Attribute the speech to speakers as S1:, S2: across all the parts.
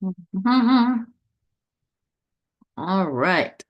S1: Mhm. All right.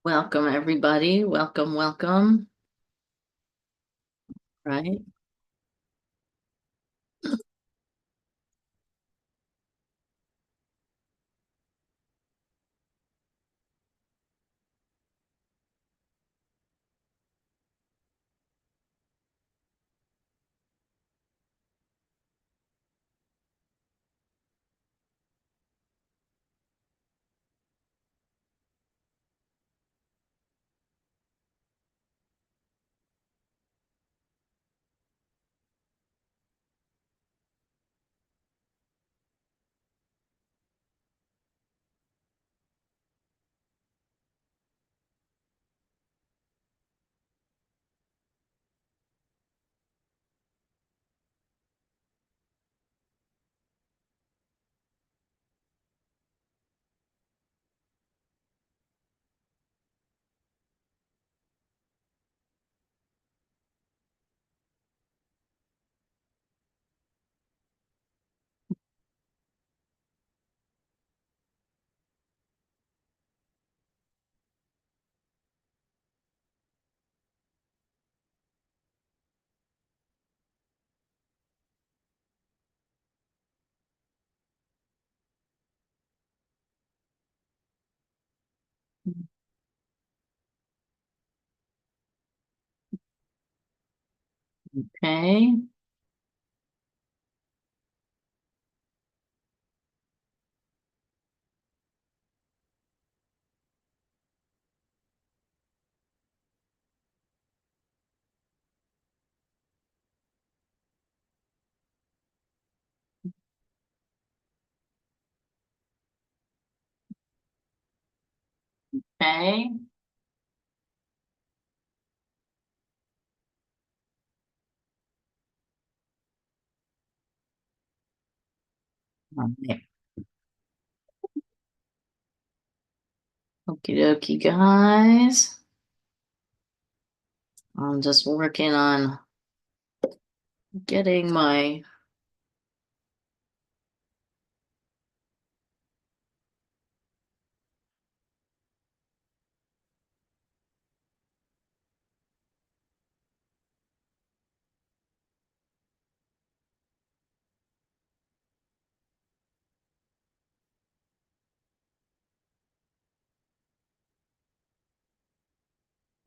S1: Welcome, everybody. Welcome, welcome. Right. Okay. Okay. All right. Okie dokie, guys. I'm just working on getting my.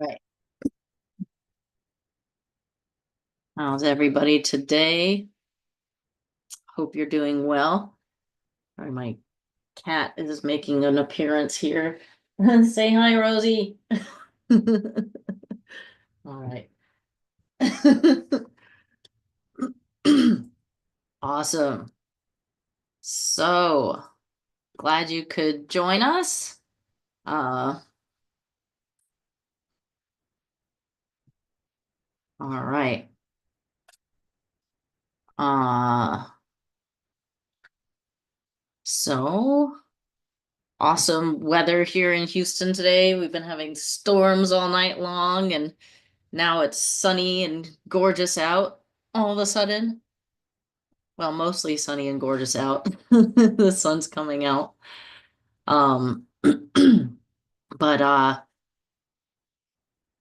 S1: Right. How's everybody today? Hope you're doing well. Sorry, my cat is making an appearance here. Say hi, Rosie. All right. Awesome. So glad you could join us. Uh, all right. Uh, so awesome weather here in Houston today. We've been having storms all night long, and now it's sunny and gorgeous out all of a sudden. Well, mostly sunny and gorgeous out. The sun's coming out. Um, but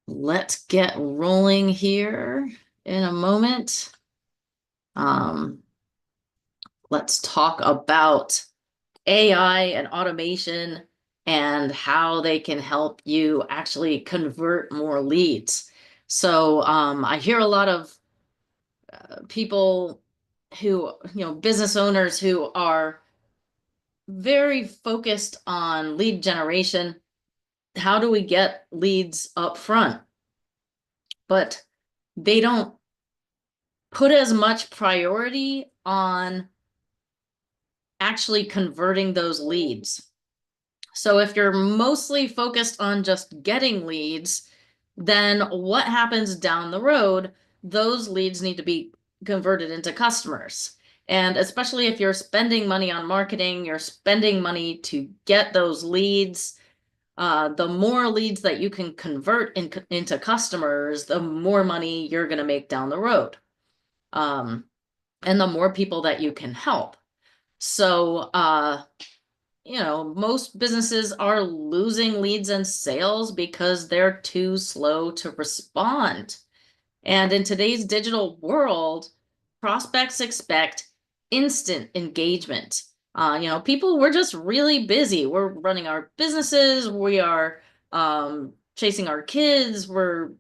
S1: let's get rolling here in a moment. Um, let's talk about AI and automation and how they can help you actually convert more leads. So I hear a lot of people who, business owners who are very focused on lead generation. How do we get leads up front? But they don't put as much priority on actually converting those leads. So if you're mostly focused on just getting leads, then what happens down the road? Those leads need to be converted into customers. And especially if you're spending money on marketing, you're spending money to get those leads. The more leads that you can convert into customers, the more money you're going to make down the road. And the more people that you can help. So, most businesses are losing leads and sales because they're too slow to respond. And in today's digital world, prospects expect instant engagement. People, we're just really busy. We're running our businesses, we are chasing our kids, we're,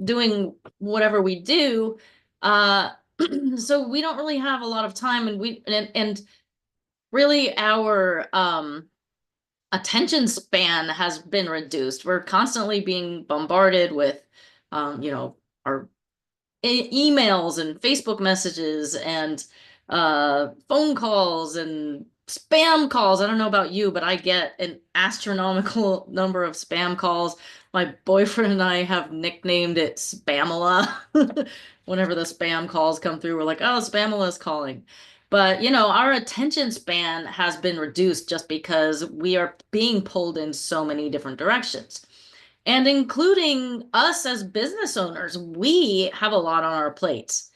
S1: doing whatever we do. So we don't really have a lot of time, and really our attention span has been reduced. We're constantly being bombarded with, our emails and Facebook messages and phone calls and spam calls. I don't know about you, but I get an astronomical number of spam calls. My boyfriend and I have nicknamed it Spamela. Whenever the spam calls come through, we're like, oh, Spamela is calling. But, our attention span has been reduced just because we are being pulled in so many different directions. And including us as business owners, we have a lot on our plates.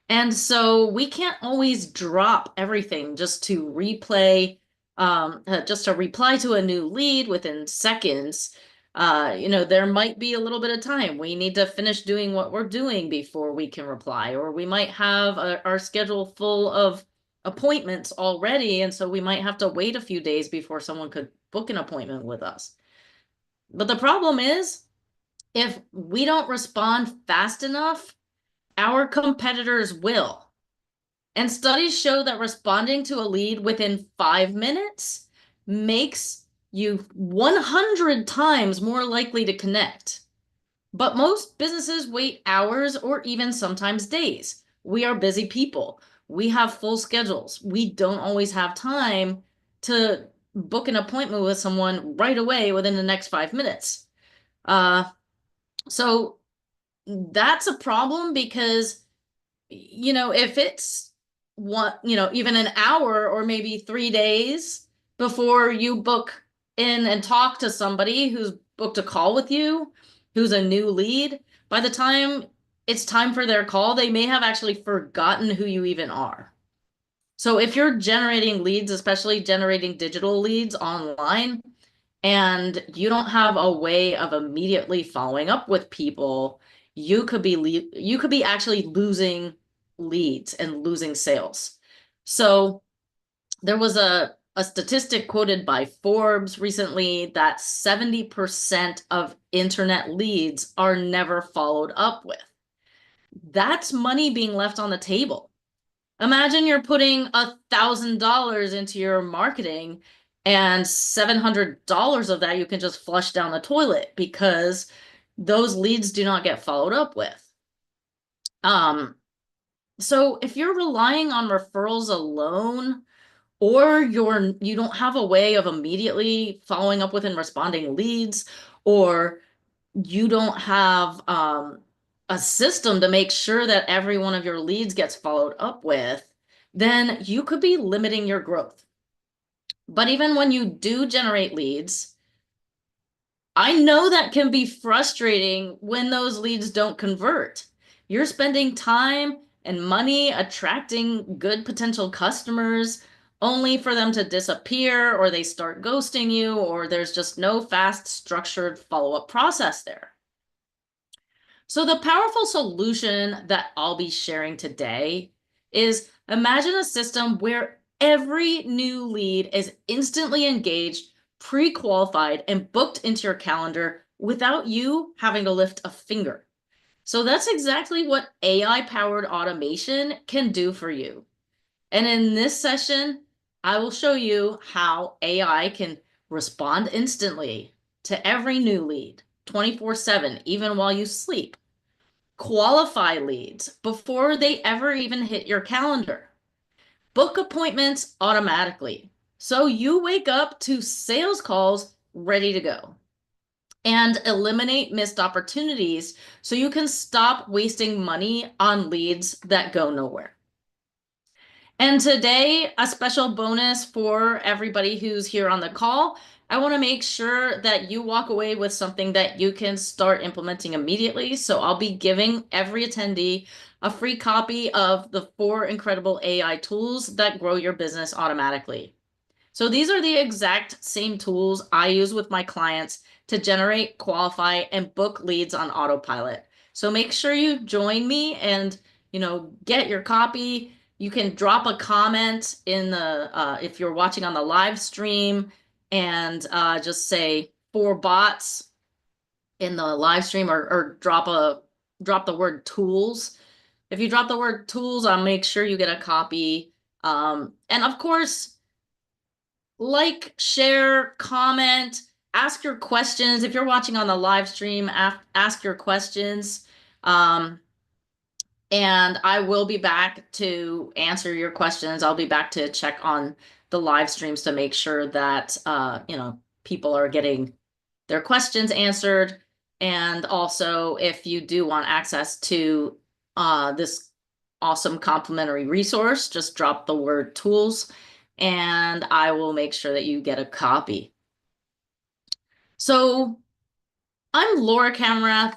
S1: And so we can't always drop everything just to reply to a new lead within seconds. There might be a little bit of time. We need to finish doing what we're doing before we can reply, or we might have our schedule full of appointments already. And so we might have to wait a few days before someone could book an appointment with us. But the problem is, if we don't respond fast enough, our competitors will. And studies show that responding to a lead within 5 minutes makes you 100 times more likely to connect. But most businesses wait hours or even sometimes days. We are busy people. We have full schedules. We don't always have time to book an appointment with someone right away within the next 5 minutes. So that's a problem because, if it's even an hour or maybe 3 days before you book in and talk to somebody who's booked a call with you, who's a new lead, by the time it's time for their call, they may have actually forgotten who you even are. So if you're generating leads, especially generating digital leads online, and you don't have a way of immediately following up with people, you could be actually losing leads and losing sales. So there was a statistic quoted by Forbes recently that 70% of internet leads are never followed up with. That's money being left on the table. Imagine you're putting $1,000 into your marketing and $700 of that you can just flush down the toilet because those leads do not get followed up with. So if you're relying on referrals alone, or you don't have a way of immediately following up with and responding leads, or you don't have a system to make sure that every one of your leads gets followed up with, then you could be limiting your growth. But even when you do generate leads, I know that can be frustrating when those leads don't convert. You're spending time and money attracting good potential customers only for them to disappear, or they start ghosting you, or there's just no fast, structured follow-up process there. So the powerful solution that I'll be sharing today is, imagine a system where every new lead is instantly engaged, pre-qualified, and booked into your calendar without you having to lift a finger. So that's exactly what AI-powered automation can do for you. And in this session, I will show you how AI can respond instantly to every new lead, 24/7, even while you sleep. Qualify leads before they ever even hit your calendar. Book appointments automatically. So you wake up to sales calls ready to go. And eliminate missed opportunities so you can stop wasting money on leads that go nowhere. And today, a special bonus for everybody who's here on the call. I want to make sure that you walk away with something that you can start implementing immediately. So I'll be giving every attendee a free copy of the 4 incredible AI tools that grow your business automatically. So these are the exact same tools I use with my clients to generate, qualify, and book leads on autopilot. So make sure you join me and, get your copy. You can drop a comment in if you're watching on the live stream, and just say 4 bots in the live stream, or drop the word tools. If you drop the word tools, I'll make sure you get a copy. And of course, like, share, comment, ask your questions. If you're watching on the live stream, ask your questions. And I will be back to answer your questions. I'll be back to check on the live streams to make sure that, people are getting their questions answered. And also, if you do want access to this awesome complimentary resource, just drop the word tools and I will make sure that you get a copy. So I'm Laura Camrath.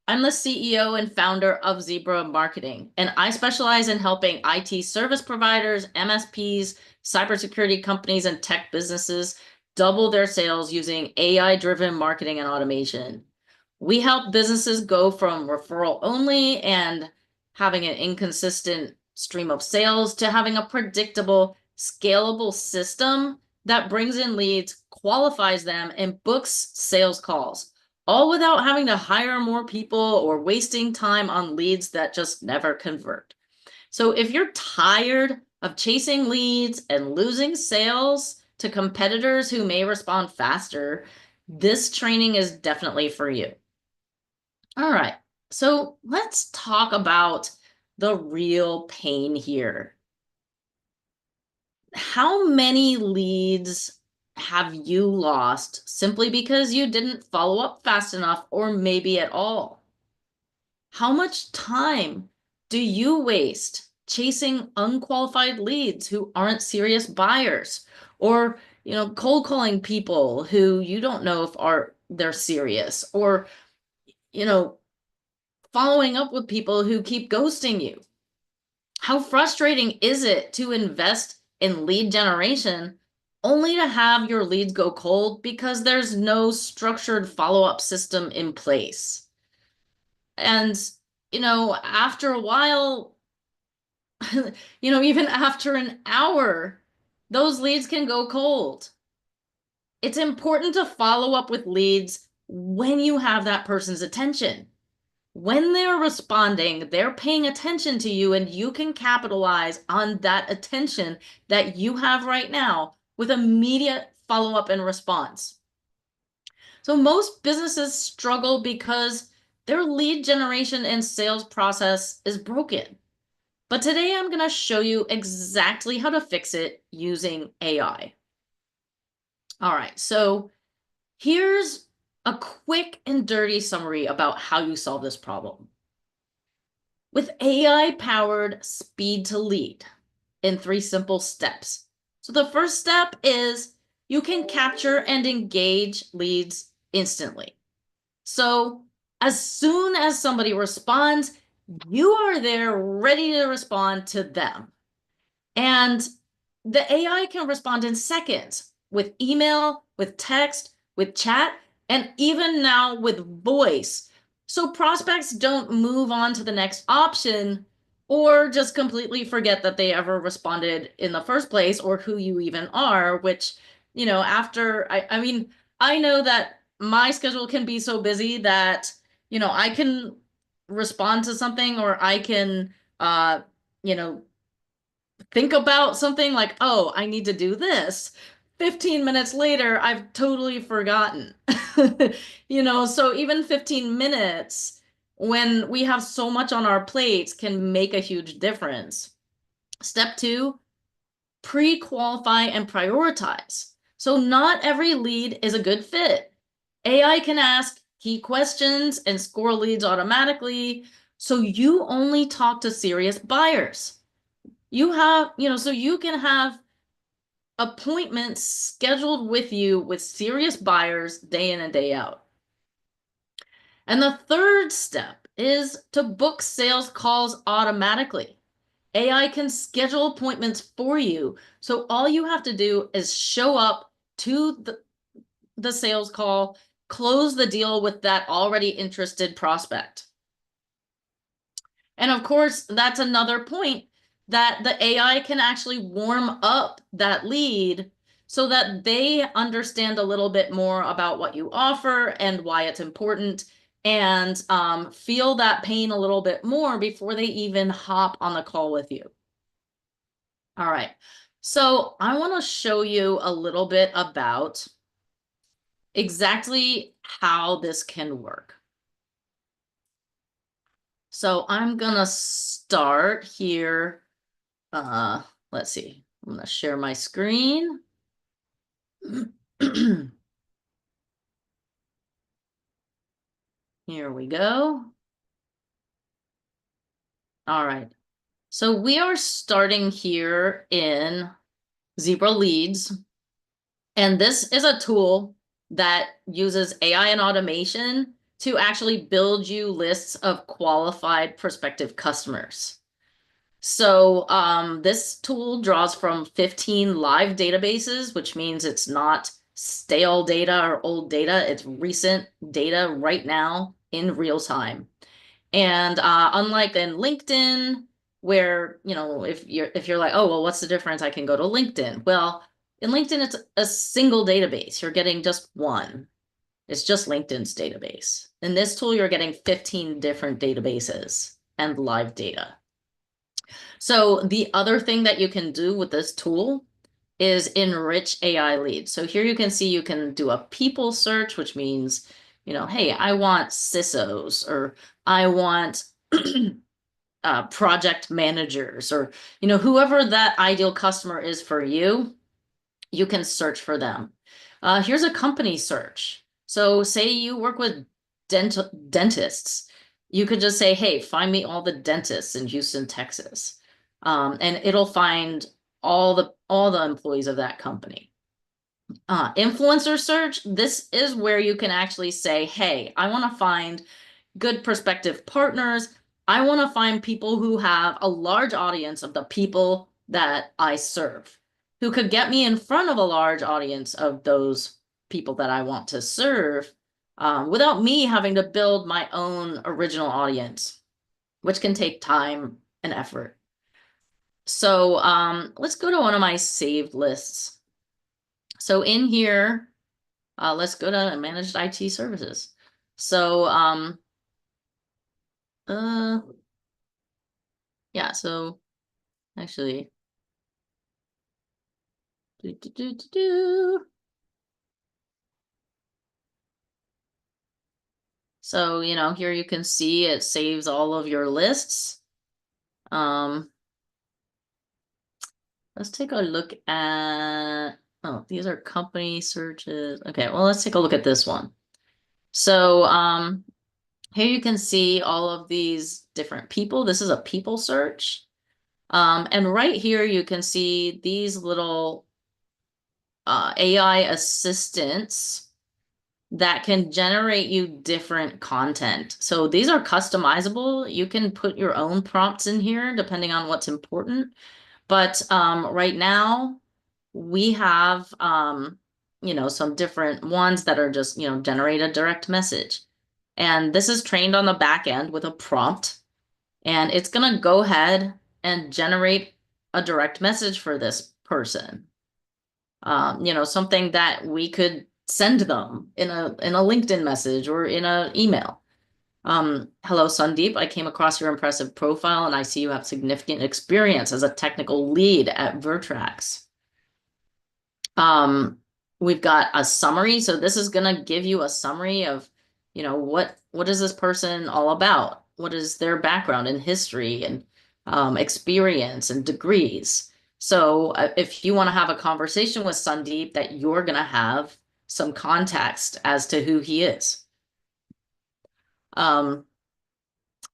S1: I'm the CEO and founder of Zebra Marketing, and I specialize in helping IT service providers, MSPs, cybersecurity companies, and tech businesses double their sales using AI-driven marketing and automation. We help businesses go from referral only and having an inconsistent stream of sales to having a predictable, scalable system that brings in leads, qualifies them, and books sales calls, all without having to hire more people or wasting time on leads that just never convert. So if you're tired of chasing leads and losing sales to competitors who may respond faster, this training is definitely for you. All right, so let's talk about the real pain here. How many leads have you lost simply because you didn't follow up fast enough or maybe at all? How much time do you waste chasing unqualified leads who aren't serious buyers, or, cold calling people who you don't know if they're serious, or, you know, following up with people who keep ghosting you? How frustrating is it to invest in lead generation only to have your leads go cold because there's no structured follow-up system in place? And, after a while, even after an hour, those leads can go cold. It's important to follow up with leads when you have that person's attention. When they're responding, they're paying attention to you, and you can capitalize on that attention that you have right now with immediate follow-up and response. So most businesses struggle because their lead generation and sales process is broken. But today I'm going to show you exactly how to fix it using AI. All right, so here's a quick and dirty summary about how you solve this problem. With AI-powered speed to lead in 3 simple steps. So the first step is you can capture and engage leads instantly. So as soon as somebody responds, you are there ready to respond to them. And the AI can respond in seconds with email, with text, with chat, and even now with voice. So prospects don't move on to the next option or just completely forget that they ever responded in the first place or who you even are, which, I know that my schedule can be so busy that, I can respond to something, or I can, you know, think about something like, oh, I need to do this. 15 minutes later, I've totally forgotten. So even 15 minutes when we have so much on our plates can make a huge difference. Step two, pre-qualify and prioritize. So not every lead is a good fit. AI can ask key questions and score leads automatically. So you only talk to serious buyers. So you can have appointments scheduled with you with serious buyers day in and day out. And the third step is to book sales calls automatically. AI can schedule appointments for you. So all you have to do is show up to the sales call, close the deal with that already interested prospect. And of course, that's another point that the AI can actually warm up that lead so that they understand a little bit more about what you offer and why it's important, and feel that pain a little bit more before they even hop on the call with you. All right. So I want to show you a little bit about exactly how this can work. So I'm gonna start here. Let's see. I'm gonna share my screen. Here we go. All right. So we are starting here in Zebra Leads, and this is a tool that uses AI and automation to actually build you lists of qualified prospective customers. So this tool draws from 15 live databases, which means it's not stale data or old data. It's recent data right now in real time. And unlike in LinkedIn, where, if you're like, oh, well, what's the difference? I can go to LinkedIn. Well, in LinkedIn, it's a single database. You're getting just one. It's just LinkedIn's database. In this tool, you're getting 15 different databases and live data. So the other thing that you can do with this tool is enrich AI leads. So here you can see you can do a people search, which means, hey, I want CISOs, or I want project managers, or, whoever that ideal customer is for you, you can search for them. Here's a company search. So say you work with dentists. You could just say, hey, find me all the dentists in Houston, Texas. And it'll find all the employees of that company. Influencer search, this is where you can actually say, hey, I want to find good prospective partners. I want to find people who have a large audience of the people that I serve, who could get me in front of a large audience of those people that I want to serve, without me having to build my own original audience, which can take time and effort. So let's go to one of my saved lists. So in here, let's go to managed IT services. So yeah, so actually, do, do, do, do, do. So, here you can see it saves all of your lists. Let's take a look at, oh, these are company searches. Okay, well, let's take a look at this one. So, here you can see all of these different people. This is a people search. And right here, you can see these little AI assistants that can generate you different content. So these are customizable. You can put your own prompts in here depending on what's important. But right now we have some different ones that are just, generate a direct message. And this is trained on the back end with a prompt. And it's going to go ahead and generate a direct message for this person. Something that we could send them in a LinkedIn message or in an email. Hello, Sandeep. I came across your impressive profile and I see you have significant experience as a technical lead at Vertrax. Um, we've got a summary. So this is going to give you a summary of, what is this person all about? What is their background and history and experience and degrees? So if you want to have a conversation with Sandeep, that you're going to have some context as to who he is. Um,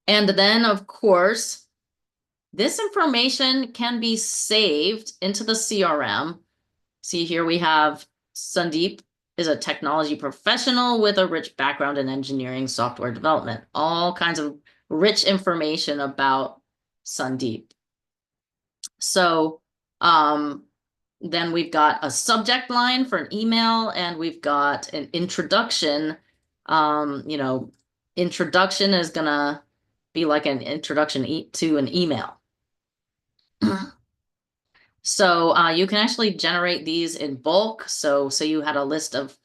S1: and then, of course, this information can be saved into the CRM. See here we have Sandeep is a technology professional with a rich background in engineering, software development, all kinds of rich information about Sandeep. So then we've got a subject line for an email and we've got an introduction. Introduction is gonna be like an introduction to an email. So you can actually generate these in bulk. So say you had a list of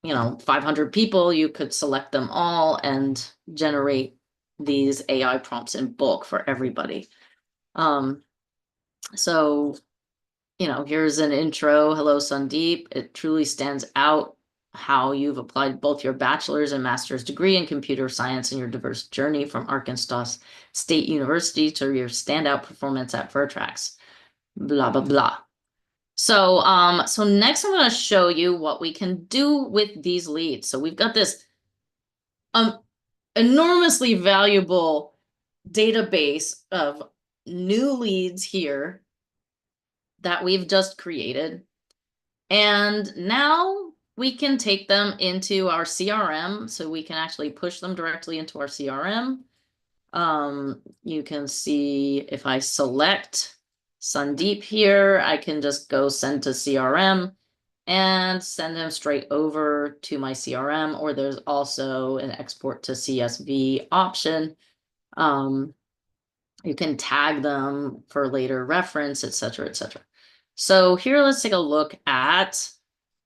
S1: 500 people, you could select them all and generate these AI prompts in bulk for everybody. So, here's an intro. Hello, Sandeep. It truly stands out how you've applied both your bachelor's and master's degree in computer science and your diverse journey from Arkansas State University to your standout performance at Vertrax. Blah, blah, blah. So next I'm going to show you what we can do with these leads. So we've got this enormously valuable database of new leads here that we've just created. And now we can take them into our CRM. So we can actually push them directly into our CRM. You can see if I select Sandeep here, I can just go send to CRM and send them straight over to my CRM, or there's also an export to CSV option. You can tag them for later reference, etc., etc. So here, let's take a look at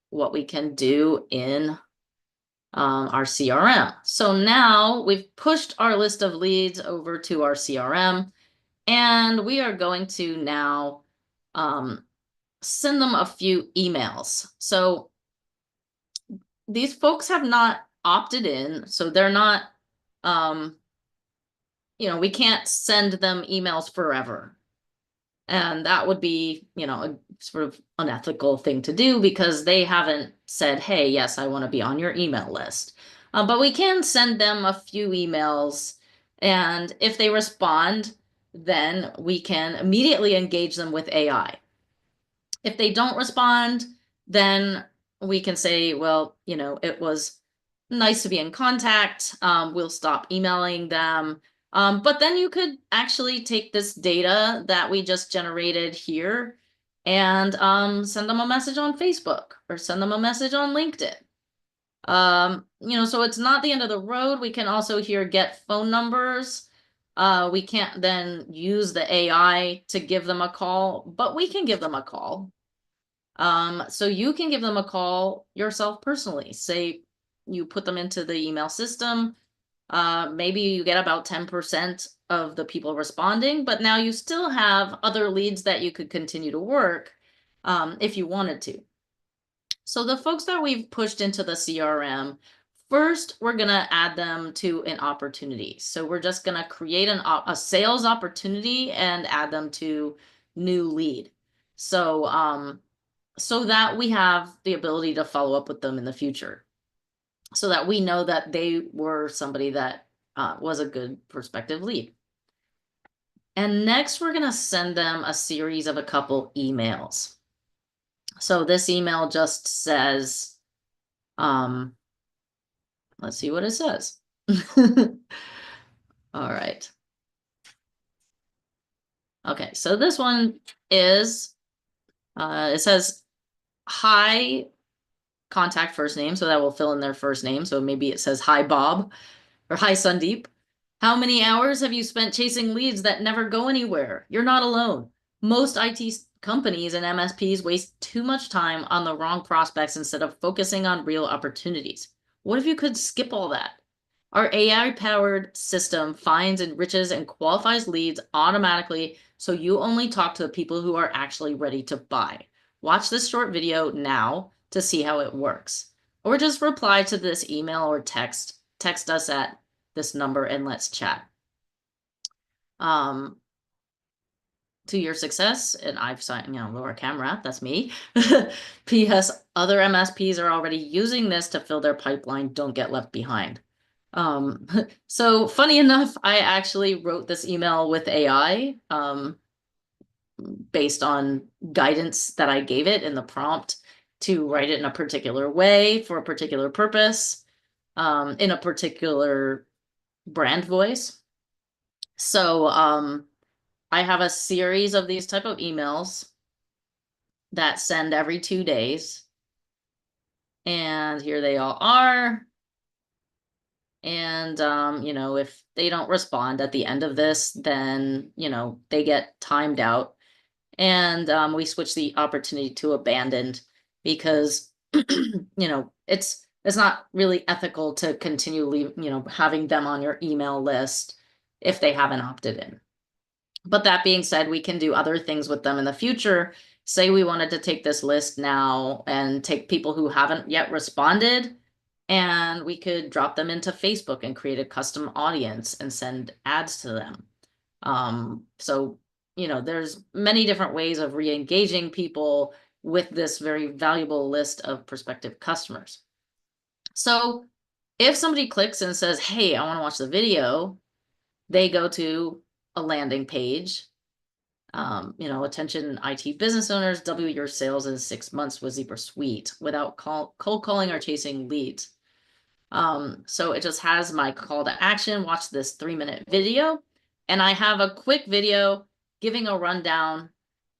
S1: what we can do in our CRM. So now we've pushed our list of leads over to our CRM, and we are going to now send them a few emails. So these folks have not opted in, so they're not, we can't send them emails forever. And that would be, a sort of unethical thing to do because they haven't said, hey, yes, I want to be on your email list. But we can send them a few emails. And if they respond, then we can immediately engage them with AI. If they don't respond, then we can say, well, it was nice to be in contact. We'll stop emailing them. But then you could actually take this data that we just generated here and send them a message on Facebook or send them a message on LinkedIn. So it's not the end of the road. We can also here get phone numbers. We can't then use the AI to give them a call, but we can give them a call. So you can give them a call yourself personally. Say you put them into the email system. Maybe you get about 10% of the people responding, but now you still have other leads that you could continue to work if you wanted to. So the folks that we've pushed into the CRM, first, we're going to add them to an opportunity. So we're just going to create a sales opportunity and add them to new lead. So that we have the ability to follow up with them in the future, so that we know that they were somebody that was a good prospective lead. And next, we're going to send them a series of a couple emails. So this email just says, let's see what it says. All right. Okay, so this one is, it says, hi, contact first name, so that will fill in their first name. So maybe it says, hi, Bob, or hi, Sandeep. How many hours have you spent chasing leads that never go anywhere? You're not alone. Most IT companies and MSPs waste too much time on the wrong prospects instead of focusing on real opportunities. What if you could skip all that? Our AI-powered system finds, enriches, and qualifies leads automatically, so you only talk to the people who are actually ready to buy. Watch this short video now to see how it works. Or just reply to this email or text us at this number and let's chat. To your success, and I've signed, Laura Camera, that's me. P.S. Other MSPs are already using this to fill their pipeline. Don't get left behind. So funny enough, I actually wrote this email with AI, based on guidance that I gave it in the prompt to write it in a particular way for a particular purpose, in a particular brand voice. So, I have a series of these type of emails that send every 2 days. And here they all are. And, if they don't respond at the end of this, then, they get timed out. And we switch the opportunity to abandoned because, it's not really ethical to continue having them on your email list if they haven't opted in. But that being said, we can do other things with them in the future. Say we wanted to take this list now and take people who haven't yet responded, and we could drop them into Facebook and create a custom audience and send ads to them. So, there's many different ways of re-engaging people with this very valuable list of prospective customers. So if somebody clicks and says, hey, I want to watch the video, they go to a landing page. Attention IT business owners, double your sales in 6 months with ZebraSuite without cold calling or chasing leads. So it just has my call to action. Watch this 3-minute video. And I have a quick video giving a rundown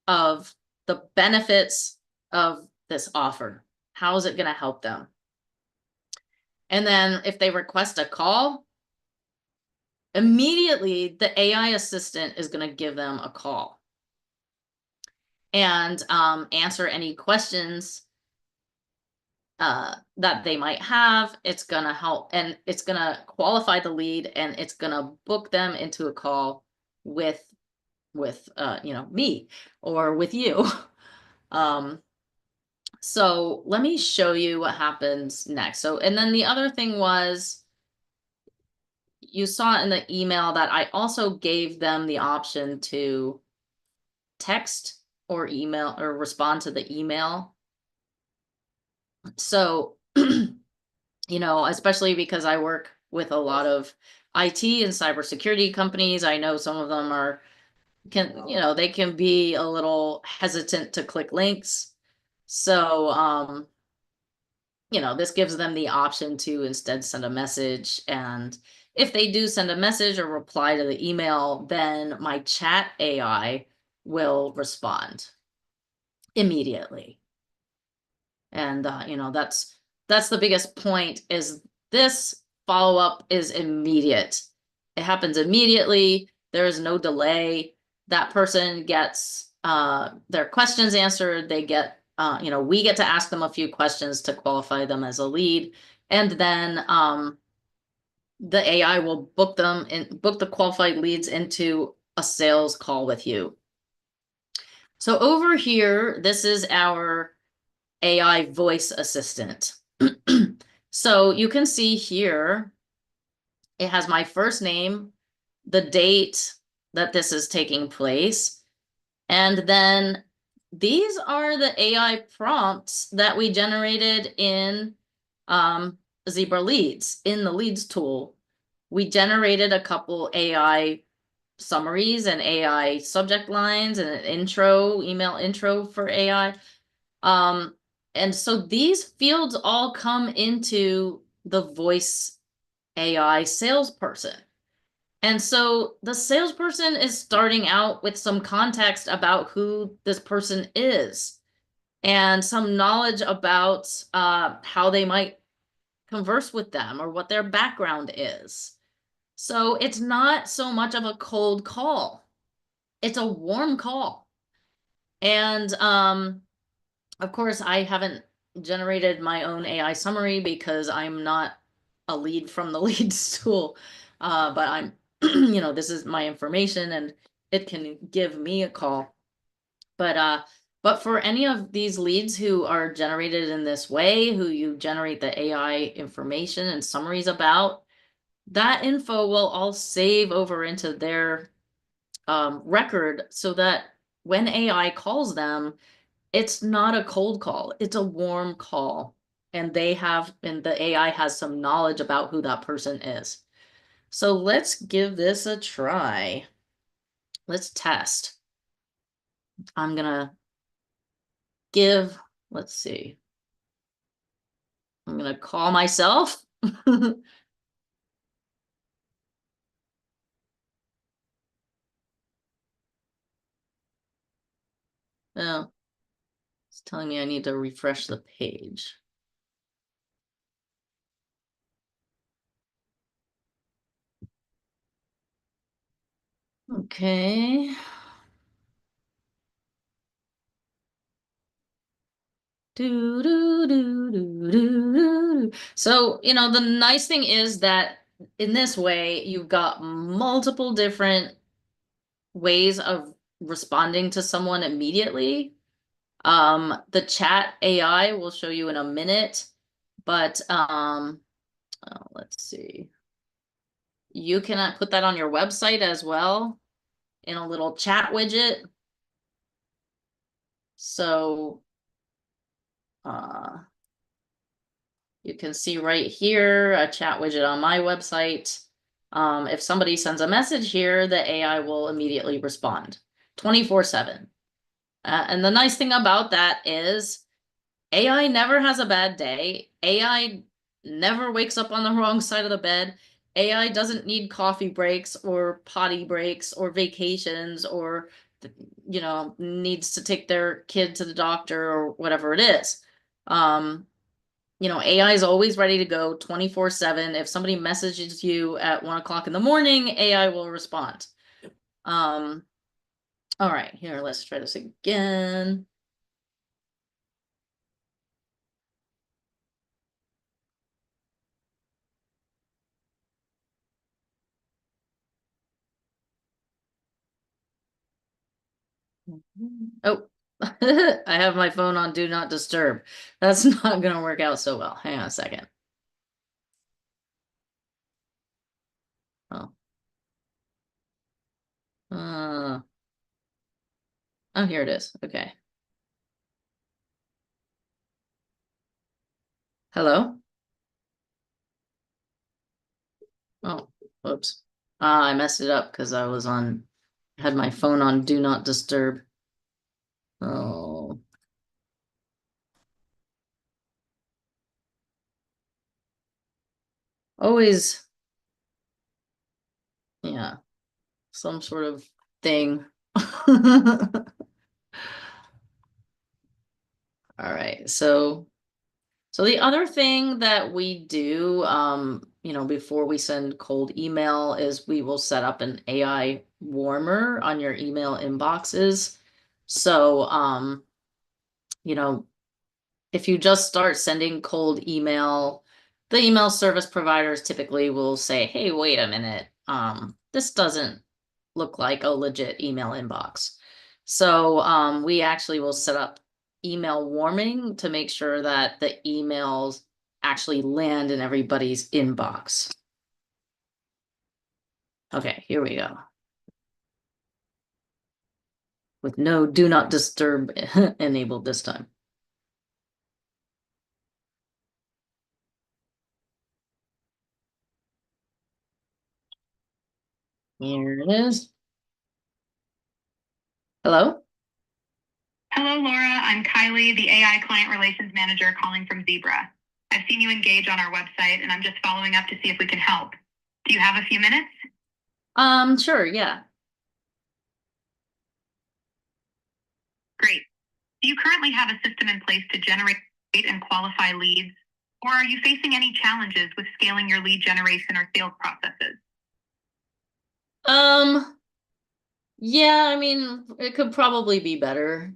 S1: of the benefits of this offer. How is it going to help them? And then if they request a call, immediately the AI assistant is going to give them a call and answer any questions that they might have. It's going to help, and it's going to qualify the lead, and it's going to book them into a call with me or with you. So let me show you what happens next. So, and then the other thing was, you saw in the email that I also gave them the option to text or email or respond to the email. So, especially because I work with a lot of IT and cybersecurity companies, I know some of them they can be a little hesitant to click links. So, this gives them the option to instead send a message. And if they do send a message or reply to the email, then my chat AI will respond immediately. And, that's the biggest point, is this follow-up is immediate. It happens immediately. There is no delay. That person gets their questions answered. They get, we get to ask them a few questions to qualify them as a lead. And then the AI will book the qualified leads into a sales call with you. So over here, this is our AI voice assistant. So you can see here, it has my first name, the date that this is taking place, and then these are the AI prompts that we generated in Zebra Leads, in the Leads tool. We generated a couple AI summaries and AI subject lines and an email intro for AI. And so these fields all come into the voice AI salesperson. And so the salesperson is starting out with some context about who this person is and some knowledge about how they might converse with them or what their background is. So it's not so much of a cold call. It's a warm call. And of course, I haven't generated my own AI summary because I'm not a lead from the lead stool. But I'm, this is my information and it can give me a call. But for any of these leads who are generated in this way, who you generate the AI information and summaries about, that info will all save over into their record so that when AI calls them, it's not a cold call, it's a warm call. And the AI has some knowledge about who that person is. So let's give this a try. Let's test. I'm gonna give, let's see. I'm gonna call myself. Oh, it's telling me I need to refresh the page. Okay. Do, do, do, do, do, do. So, the nice thing is that in this way, you've got multiple different ways of responding to someone immediately. The chat AI will show you in a minute, but let's see. You can put that on your website as well in a little chat widget. So uh, you can see right here a chat widget on my website. If somebody sends a message here, the AI will immediately respond 24/7. And the nice thing about that is AI never has a bad day. AI never wakes up on the wrong side of the bed. AI doesn't need coffee breaks or potty breaks or vacations or, needs to take their kid to the doctor or whatever it is. AI is always ready to go 24/7. If somebody messages you at 1 o'clock in the morning, AI will respond. Um, all right, here, let's try this again. Oh, I have my phone on Do Not Disturb. That's not going to work out so well. Hang on a second. Oh. Uh, oh, here it is. Okay. Hello? Oh, whoops. I messed it up because had my phone on Do Not Disturb. Oh, always, yeah, some sort of thing. All right, so the other thing that we do, before we send cold email is we will set up an AI warmer on your email inboxes. So, you know, if you just start sending cold email, the email service providers typically will say, "Hey, wait a minute. This doesn't look like a legit email inbox." So we actually will set up email warming to make sure that the emails actually land in everybody's inbox. Okay, here we go. With no do not disturb enabled this time. Here it is. Hello?
S2: Hello, Laura. I'm Kylie, the AI Client Relations Manager calling from Zebra. I've seen you engage on our website, and I'm just following up to see if we can help. Do you have a few minutes?
S1: Sure, yeah.
S2: Great. Do you currently have a system in place to generate and qualify leads, or are you facing any challenges with scaling your lead generation or sales processes?
S1: Yeah, I mean, it could probably be better.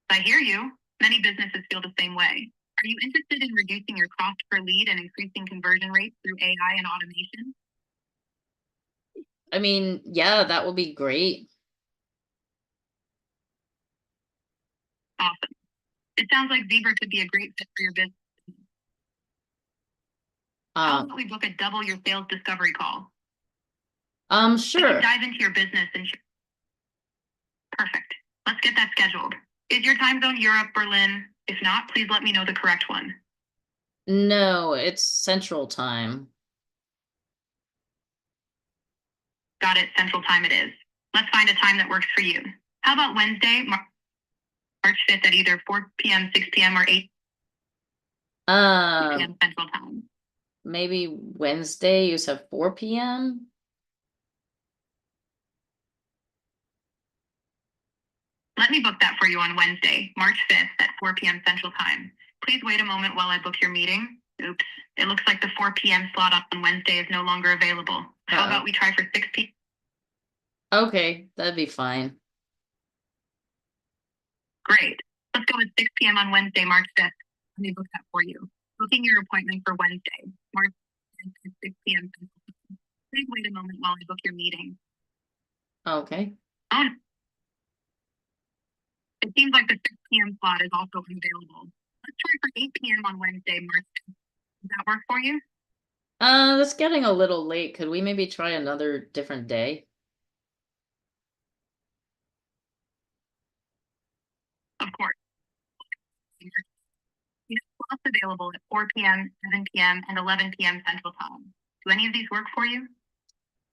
S2: I hear you. Many businesses feel the same way. Are you interested in reducing your cost per lead and increasing conversion rates through AI and automation?
S1: I mean, yeah, that would be great.
S2: Awesome. It sounds like Zebra could be a great fit for your business. How
S1: Uh,
S2: about we book a double your sales discovery call? I can
S1: sure.
S2: dive into your business and perfect. Let's get that scheduled. Is your time zone Europe, Berlin? If not, please let me know the correct one.
S1: No, it's Central Time.
S2: Got it, Central Time it is. Let's find a time that works for you. How about Wednesday, March 5th at either 4 p.m., 6 p.m., or 8
S1: Um,
S2: p.m. Central Time?
S1: maybe Wednesday, you said 4 p.m.?
S2: Let me book that for you on Wednesday, March 5th at 4 p.m. Central Time. Please wait a moment while I book your meeting. Oops, it looks like the 4 p.m. slot on Wednesday is no longer available. How
S1: Uh-oh.
S2: about we try for 6 p.m.?
S1: Okay, that'd be fine.
S2: Great. Let's go with 6 p.m. on Wednesday, March 5th. Let me book that for you. Booking your appointment for Wednesday, March 5th at 6 p.m. Central Time. Please wait a moment while I book your meeting.
S1: Okay.
S2: Oh, it seems like the 6 p.m. slot is also unavailable. Let's try for 8 p.m. on Wednesday, March 5th. Does that work for you?
S1: That's getting a little late. Could we maybe try another different day?
S2: Of course. We have slots available at 4 p.m., 7 p.m., and 11 p.m. Central Time. Do any of these work for you?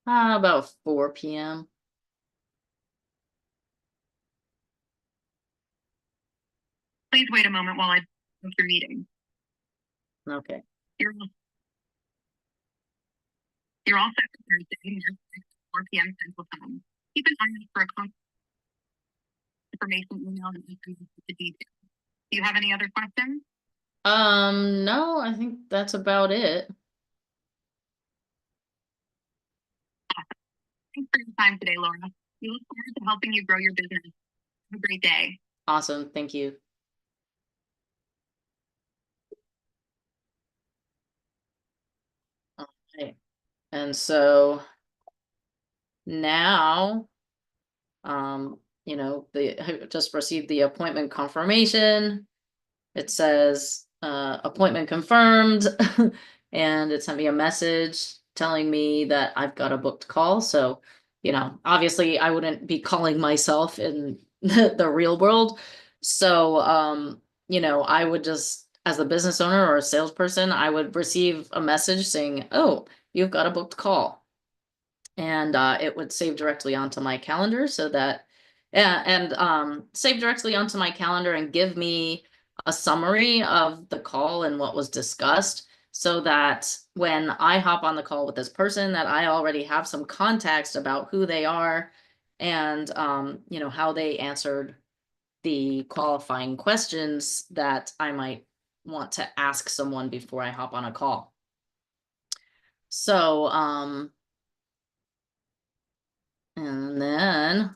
S1: About 4 p.m.
S2: Please wait a moment while I book your meeting.
S1: Okay.
S2: You're, you're all set for Thursday, March 6th, 4 p.m. Central Time. Keep an eye out for a confirmation email and SMS with the details. Do you have any other questions?
S1: No, I think that's about it.
S2: Thanks for your time today, Laura. We look forward to helping you grow your business. Have a great day.
S1: Awesome. Thank you. Okay. And so now, I just received the appointment confirmation. It says appointment confirmed, and it sent me a message telling me that I've got a booked call. So, obviously I wouldn't be calling myself in the real world. So, I would just, as a business owner or a salesperson, I would receive a message saying, "Oh, you've got a booked call." And it would save directly onto my calendar so that yeah, and save directly onto my calendar and give me a summary of the call and what was discussed so that when I hop on the call with this person that I already have some context about who they are and how they answered the qualifying questions that I might want to ask someone before I hop on a call. So and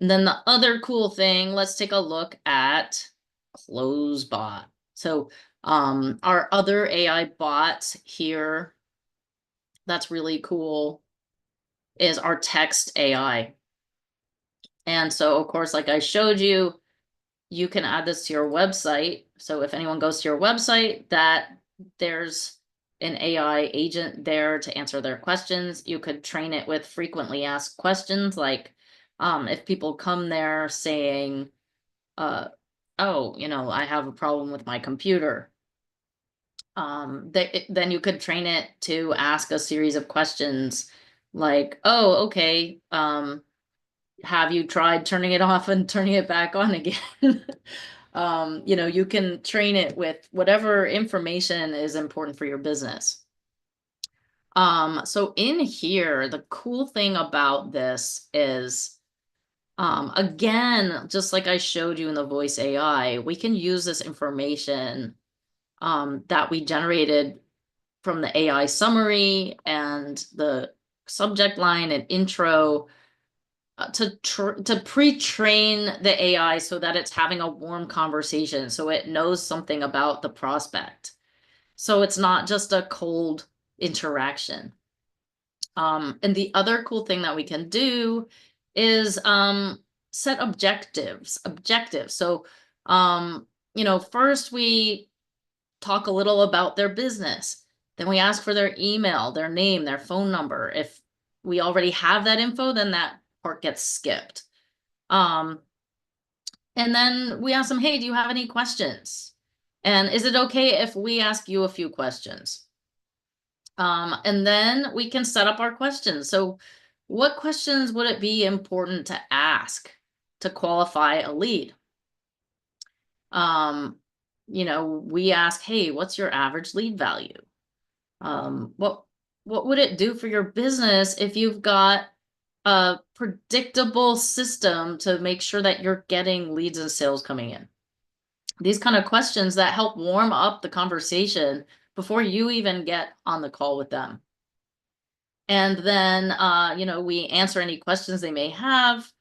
S1: then the other cool thing, let's take a look at CloseBot. So our other AI bot here that's really cool is our text AI. And so of course, like I showed you, you can add this to your website. So if anyone goes to your website, that there's an AI agent there to answer their questions. You could train it with frequently asked questions, like if people come there saying, uh, oh, I have a problem with my computer. Then you could train it to ask a series of questions like, oh, okay, have you tried turning it off and turning it back on again? You can train it with whatever information is important for your business. So in here, the cool thing about this is, again, just like I showed you in the voice AI, we can use this information that we generated from the AI summary and the subject line and intro to pre-train the AI so that it's having a warm conversation, so it knows something about the prospect. So it's not just a cold interaction. And the other cool thing that we can do is set objectives. Objectives. So, first we talk a little about their business. Then we ask for their email, their name, their phone number. If we already have that info, then that part gets skipped. Um, and then we ask them, hey, do you have any questions? And is it okay if we ask you a few questions? And then we can set up our questions. So what questions would it be important to ask to qualify a lead? Um, we ask, hey, what's your average lead value? What would it do for your business if you've got a predictable system to make sure that you're getting leads and sales coming in? These kind of questions that help warm up the conversation before you even get on the call with them. And then, we answer any questions they may have,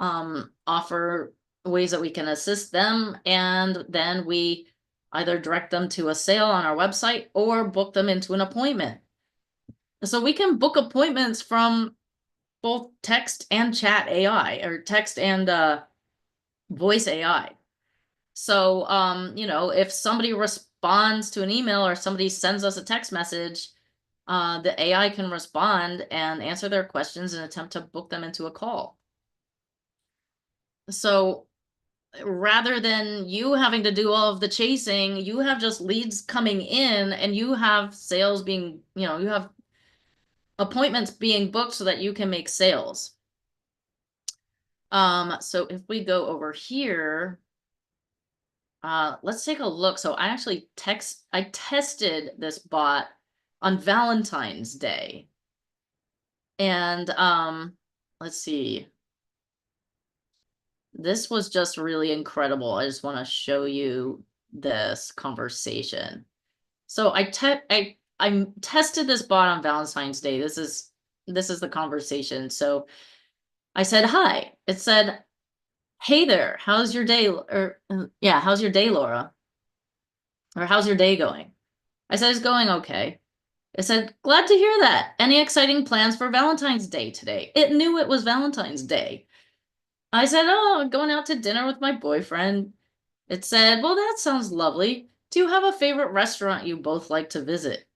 S1: offer ways that we can assist them, and then we either direct them to a sale on our website or book them into an appointment. So we can book appointments from both text and chat AI or text and voice AI. So, if somebody responds to an email or somebody sends us a text message, the AI can respond and answer their questions and attempt to book them into a call. So rather than you having to do all of the chasing, you have just leads coming in and you have sales being, you have appointments being booked so that you can make sales. So if we go over here, let's take a look. So I tested this bot on Valentine's Day. And let's see. This was just really incredible. I just want to show you this conversation. So I tested this bot on Valentine's Day. This is the conversation. So I said hi. It said, "Hey there, how's your day?" Or yeah, how's your day, Laura? Or how's your day going? I said it's going okay. It said, "Glad to hear that. Any exciting plans for Valentine's Day today?" It knew it was Valentine's Day. I said, "Oh, going out to dinner with my boyfriend." It said, "Well, that sounds lovely. Do you have a favorite restaurant you both like to visit?"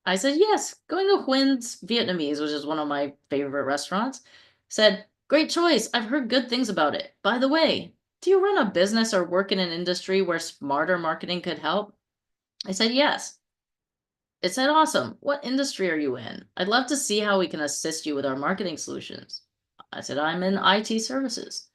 S1: I said, "Yes, going to Huyn's Vietnamese, which is one of my favorite restaurants." Said, "Great choice. I've heard good things about it. By the way, do you run a business or work in an industry where smarter marketing could help?" I said, "Yes." It said, "Awesome. What industry are you in? I'd love to see how we can assist you with our marketing solutions." I said, "I'm in IT services."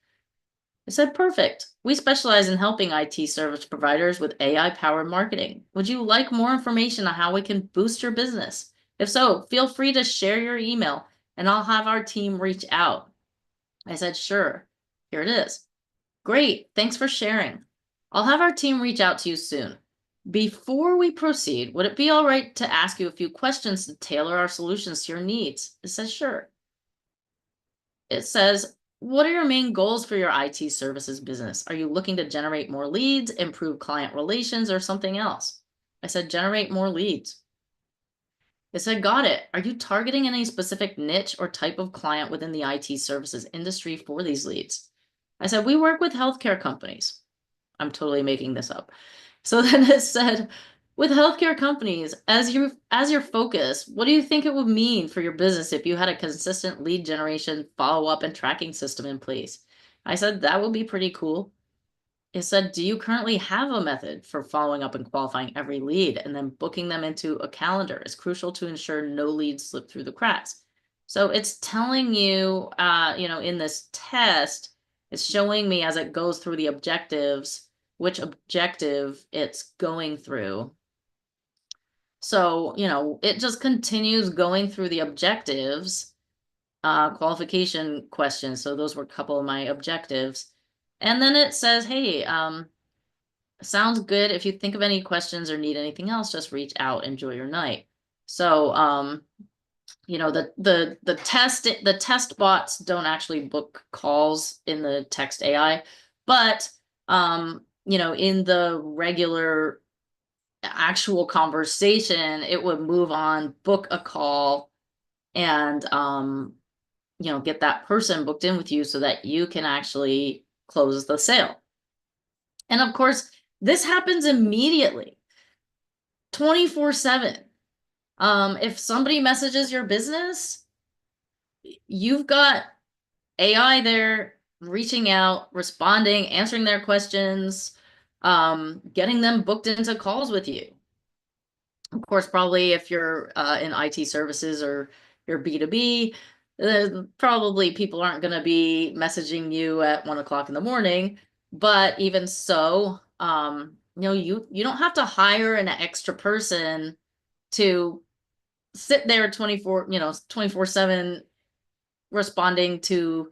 S1: I said, "Perfect. We specialize in helping IT service providers with AI-powered marketing. Would you like more information on how we can boost your business? If so, feel free to share your email and I'll have our team reach out." I said, "Sure. Here it is." "Great. Thanks for sharing. I'll have our team reach out to you soon. Before we proceed, would it be all right to ask you a few questions to tailor our solutions to your needs?" It says, "Sure." It says, "What are your main goals for your IT services business? Are you looking to generate more leads, improve client relations, or something else?" I said, "Generate more leads." It said, "Got it. Are you targeting any specific niche or type of client within the IT services industry for these leads?" I said, "We work with healthcare companies." I'm totally making this up. So then it said, "With healthcare companies as your focus, what do you think it would mean for your business if you had a consistent lead generation, follow-up, and tracking system in place?" I said, "That would be pretty cool." It said, "Do you currently have a method for following up and qualifying every lead and then booking them into a calendar? It's crucial to ensure no leads slip through the cracks." So it's telling you, in this test, it's showing me as it goes through the objectives, which objective it's going through. So, it just continues going through the objectives, qualification questions. So those were a couple of my objectives. And then it says, "Hey, sounds good. If you think of any questions or need anything else, just reach out. Enjoy your night." So, The test bots don't actually book calls in the text AI, but in the regular actual conversation, it would move on, book a call, and get that person booked in with you so that you can actually close the sale. And of course, this happens immediately, 24/7. If somebody messages your business, you've got AI there reaching out, responding, answering their questions, getting them booked into calls with you. Of course, probably if you're in IT services or you're B2B, probably people aren't going to be messaging you at 1 o'clock in the morning. But even so, you don't have to hire an extra person to sit there 24/7 responding to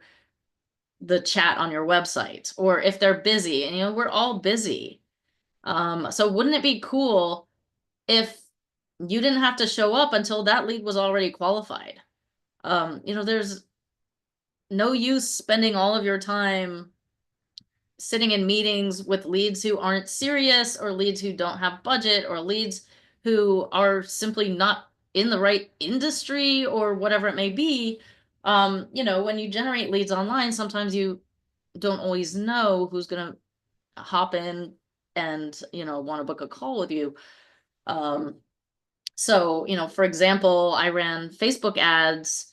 S1: the chat on your website, or if they're busy, and we're all busy. So wouldn't it be cool if you didn't have to show up until that lead was already qualified? There's no use spending all of your time sitting in meetings with leads who aren't serious, or leads who don't have budget, or leads who are simply not in the right industry, or whatever it may be. When you generate leads online, sometimes you don't always know who's going to hop in and want to book a call with you. So for example, I ran Facebook ads,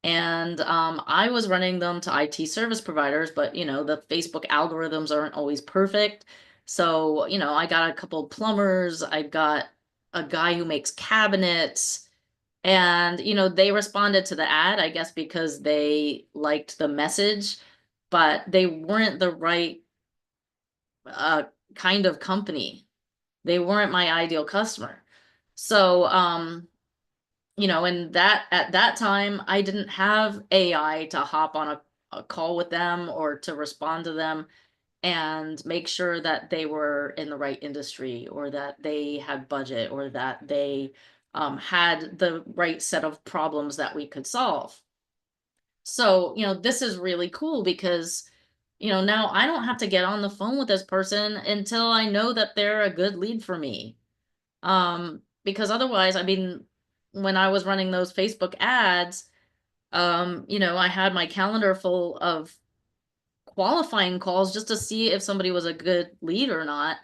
S1: and I was running them to IT service providers, but the Facebook algorithms aren't always perfect. So I got a couple plumbers, I got a guy who makes cabinets, and they responded to the ad, I guess because they liked the message, but they weren't the right uh, kind of company. They weren't my ideal customer. So, and that at that time, I didn't have AI to hop on a call with them, or to respond to them and make sure that they were in the right industry, or that they had budget, or that they had the right set of problems that we could solve. So, this is really cool because now I don't have to get on the phone with this person until I know that they're a good lead for me. Because otherwise, I mean, when I was running those Facebook ads, I had my calendar full of qualifying calls just to see if somebody was a good lead or not,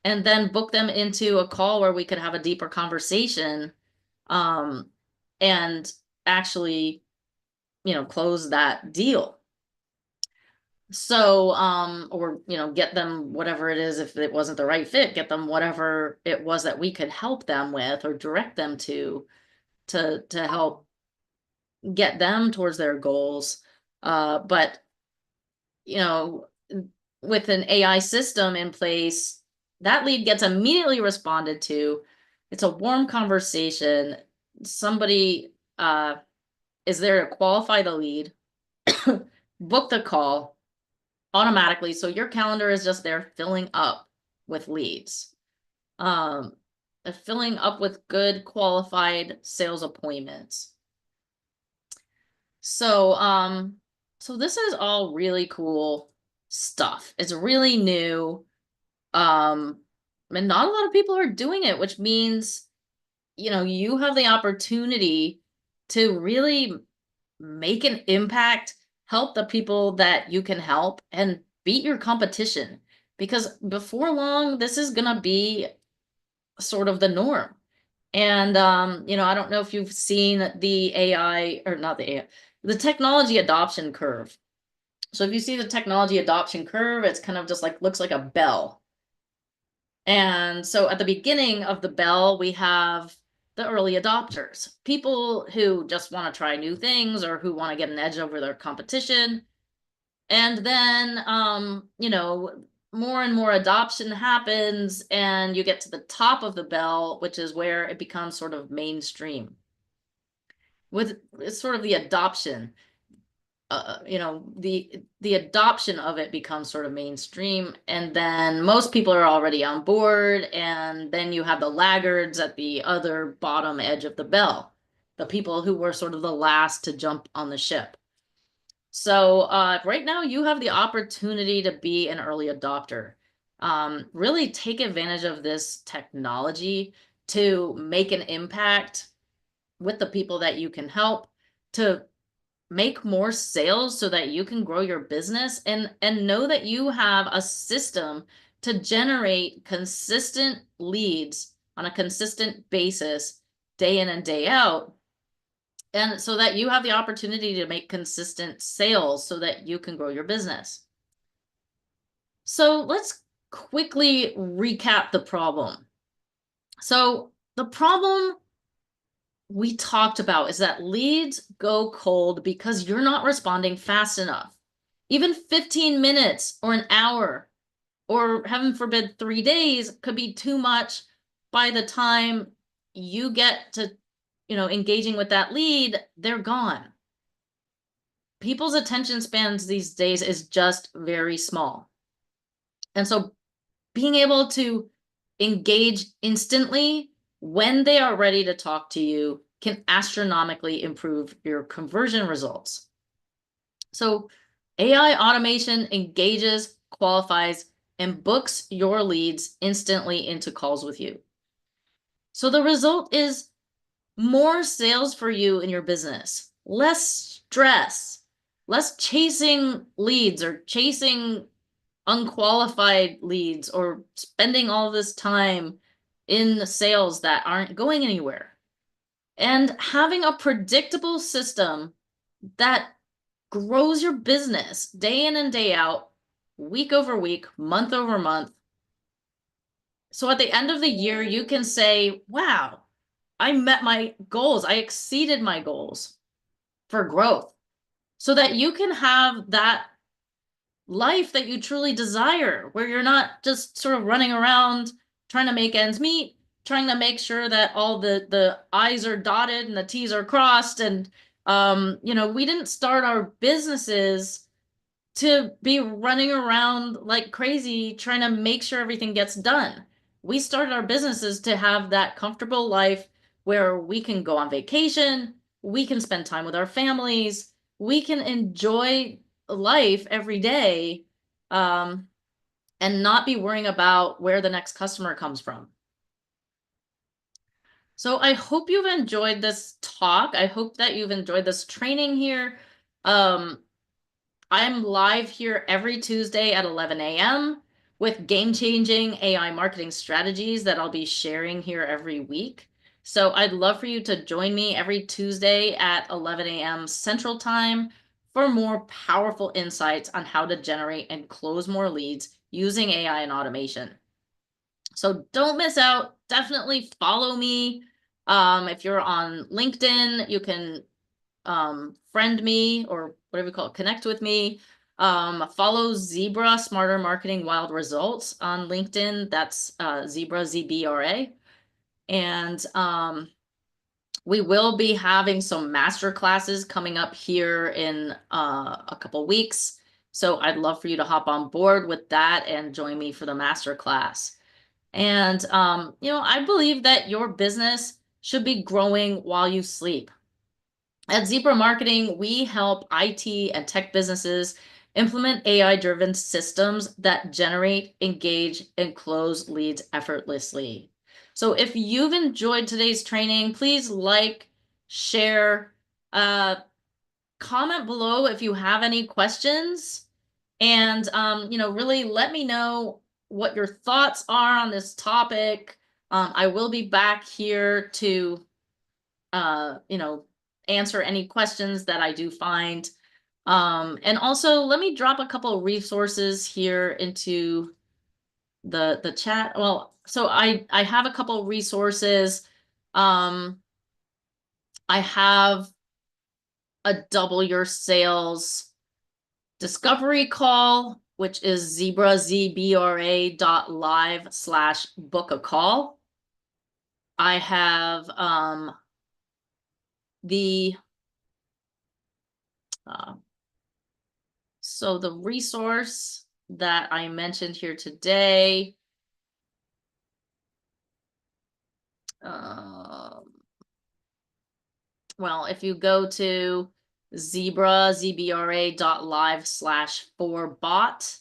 S1: and then book them into a call where we could have a deeper conversation, um, and actually, close that deal. So, or, get them whatever it is. If it wasn't the right fit, get them whatever it was that we could help them with, or direct them to help get them towards their goals. But, you know, with an AI system in place, that lead gets immediately responded to. It's a warm conversation. Somebody is there to qualify the lead, book the call automatically. So your calendar is just there filling up with leads. Um, Filling up with good qualified sales appointments. So, so this is all really cool stuff. It's really new. Um, and not a lot of people are doing it, which means, you have the opportunity to really make an impact, help the people that you can help, and beat your competition. Because before long, this is gonna be sort of the norm. And I don't know if you've seen the AI, or not the AI, the technology adoption curve. So if you see the technology adoption curve, it's kind of just like looks like a bell. And so at the beginning of the bell, we have the early adopters, people who just want to try new things, or who want to get an edge over their competition. And then, more and more adoption happens, and you get to the top of the bell, which is where it becomes sort of mainstream. With it's sort of the adoption, the adoption of it becomes sort of mainstream, and then most people are already on board, and then you have the laggards at the other bottom edge of the bell. the people who were sort of the last to jump on the ship. So right now you have the opportunity to be an early adopter. Really take advantage of this technology to make an impact with the people that you can help, to make more sales so that you can grow your business, and know that you have a system to generate consistent leads on a consistent basis, day in and day out, and so that you have the opportunity to make consistent sales so that you can grow your business. So let's quickly recap the problem. So the problem we talked about is that leads go cold because you're not responding fast enough. Even 15 minutes or an hour, or heaven forbid, 3 days could be too much by the time you get to, engaging with that lead, they're gone. People's attention spans these days is just very small. And so being able to engage instantly when they are ready to talk to you can astronomically improve your conversion results. So AI automation engages, qualifies, and books your leads instantly into calls with you. So the result is more sales for you in your business, less stress, less chasing leads or chasing unqualified leads or spending all this time in sales that aren't going anywhere. And having a predictable system that grows your business day in and day out, week over week, month over month. So at the end of the year, you can say, wow, I met my goals. I exceeded my goals for growth, so that you can have that life that you truly desire, where you're not just sort of running around trying to make ends meet, trying to make sure that all the I's are dotted and the T's are crossed. And we didn't start our businesses to be running around like crazy trying to make sure everything gets done. We started our businesses to have that comfortable life where we can go on vacation, we can spend time with our families, we can enjoy life every day, um, and not be worrying about where the next customer comes from. So I hope you've enjoyed this talk. I hope that you've enjoyed this training here. I'm live here every Tuesday at 11 a.m. with game-changing AI marketing strategies that I'll be sharing here every week. So I'd love for you to join me every Tuesday at 11 a.m. Central Time for more powerful insights on how to generate and close more leads using AI and automation. So don't miss out. Definitely follow me. If you're on LinkedIn, you can friend me, or whatever you call it, connect with me. Follow Zebra Smarter Marketing Wild Results on LinkedIn. That's Zebra, ZBRA. And we will be having some master classes coming up here in a couple weeks. So I'd love for you to hop on board with that and join me for the master class. And I believe that your business should be growing while you sleep. At Zebra Marketing, we help IT and tech businesses implement AI-driven systems that generate, engage, and close leads effortlessly. So if you've enjoyed today's training, please like, share, comment below if you have any questions, and really let me know what your thoughts are on this topic. I will be back here to answer any questions that I do find. And also let me drop a couple of resources here into the chat. Well, so I have a couple of resources. I have a double your sales discovery call, which is zebra.live/book a call. I have the so the resource that I mentioned here today, Well, if you go to zbra.live/4bot,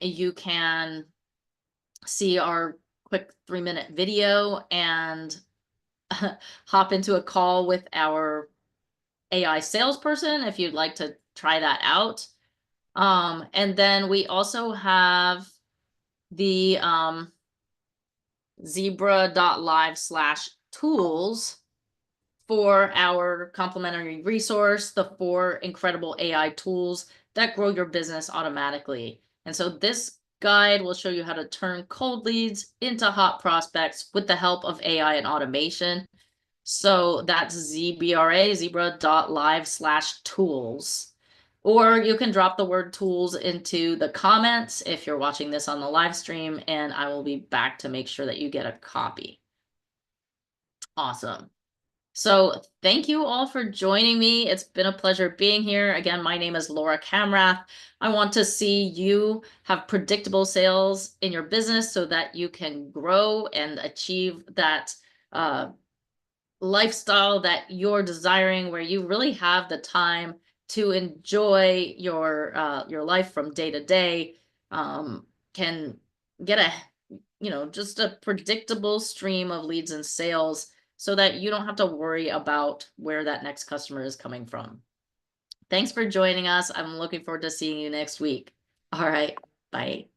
S1: you can see our quick 3-minute video and hop into a call with our AI salesperson if you'd like to try that out. And then we also have the zebra.live/tools for our complimentary resource, the 4 incredible AI tools that grow your business automatically. And so this guide will show you how to turn cold leads into hot prospects with the help of AI and automation. So that's zebra.live/tools. Or you can drop the word tools into the comments if you're watching this on the live stream, and I will be back to make sure that you get a copy. Awesome. So thank you all for joining me. It's been a pleasure being here. Again, my name is Laura Camrath. I want to see you have predictable sales in your business so that you can grow and achieve that lifestyle that you're desiring, where you really have the time to enjoy your life from day to day, can get a just a predictable stream of leads and sales so that you don't have to worry about where that next customer is coming from. Thanks for joining us. I'm looking forward to seeing you next week. All right, bye.